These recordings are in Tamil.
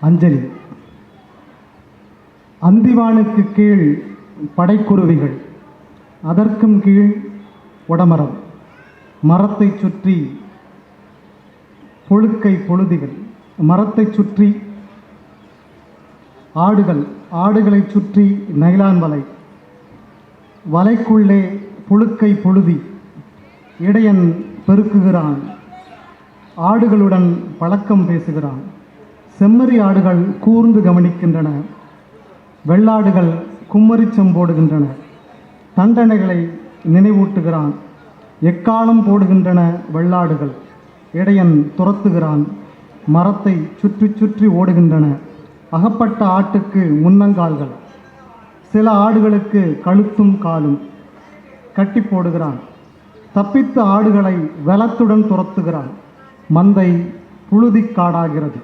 அஞ்சலி. அந்திவானுக்கு கீழ் படைக்குருவிகள், அதற்கும் கீழ் உடமரம், மரத்தை சுற்றி புழுக்கை பொழுதிகள், மரத்தை சுற்றி ஆடுகள், ஆடுகளை சுற்றி நைலான் வலை, வலைக்குள்ளே புழுக்கை பொழுதி. இடையன் பெருக்குகிறான், ஆடுகளுடன் பழக்கம் பேசுகிறான். செம்மறி ஆடுகள் கூர்ந்து கவனிக்கின்றன, வெள்ளாடுகள் கும்மரிச்சம் போடுகின்றன. தண்டனைகளை நினைவூட்டுகிறான், எக்காலம் போடுகின்றன வெள்ளாடுகள். இடையன் துரத்துகிறான், மரத்தை சுற்றி சுற்றி ஓடுகின்றன. அகப்பட்ட ஆட்டுக்கு முன்னங்கால்கள், சில ஆடுகளுக்கு கழுத்தும் காலும். கட்டி போடுகிறான், தப்பித்த ஆடுகளை வெலத்துடன் துரத்துகிறான். மந்தை புழுதிக்காடாகிறது.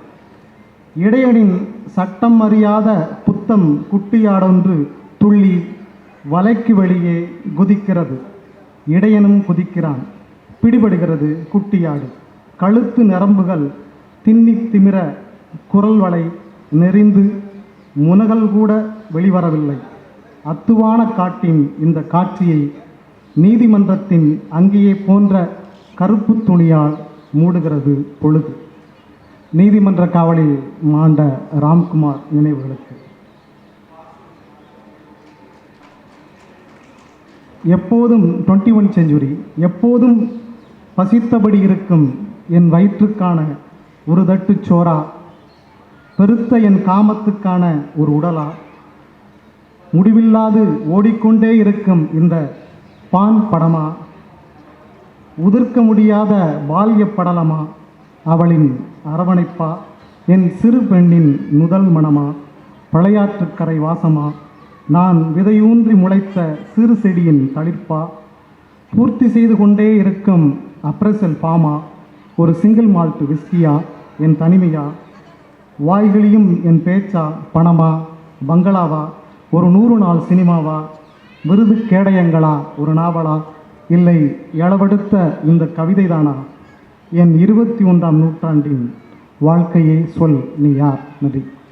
இடையனின் சட்டம் அறியாத புத்தம் குட்டியாடொன்று துள்ளி வலைக்கு வெளியே குதிக்கிறது. இடையனும் குதிக்கிறான், பிடிபடுகிறது குட்டியாடு. கழுத்து நரம்புகள் திண்ணி திமிர, குரல் வலை நெறிந்து, முனகல் கூட வெளிவரவில்லை. அத்துவான காட்டின் இந்த காட்சியை நீதிமன்றத்தின் அங்கேயே போன்ற கருப்பு துணியால் மூடுகிறது பொழுது. நீதிமன்ற காவலில் மாண்ட ராம்குமார் நினைவுகளுக்கு. எப்போதும் 21 செஞ்சுரி, எப்போதும் பசித்தபடி இருக்கும் என் வயிற்றுக்கான ஒரு தட்டு சோறா, பெருத்த என் காமத்துக்கான ஒரு உடலா, முடிவில்லாது ஓடிக்கொண்டே இருக்கும் இந்த பான் படமா, உதிர்க்க முடியாத பால்ய படலமா, அவளின் அரவணைப்பா, என் சிறு பெண்ணின் முதல் மனமா, பழையாற்றுக்கரை வாசமா, நான் விதையூன்றி முளைத்த சிறு செடியின் தளிர்ப்பா, பூர்த்தி செய்து கொண்டே இருக்கும் அப்ரசல் பாமா, ஒரு சிங்கிள் மால்ட் விஸ்கியா, என் தனிமையா, வாய்களியும் என் பேச்சா, பணமா, பங்களாவா, ஒரு 100 நாள் சினிமாவா, விருது கேடயங்களா, ஒரு நாவலா, இல்லை எளவெடுத்த இந்த கவிதை தானா, என் 21ஆம் நூற்றாண்டின் வாழ்க்கையை சொல் நீ யார். நன்றி.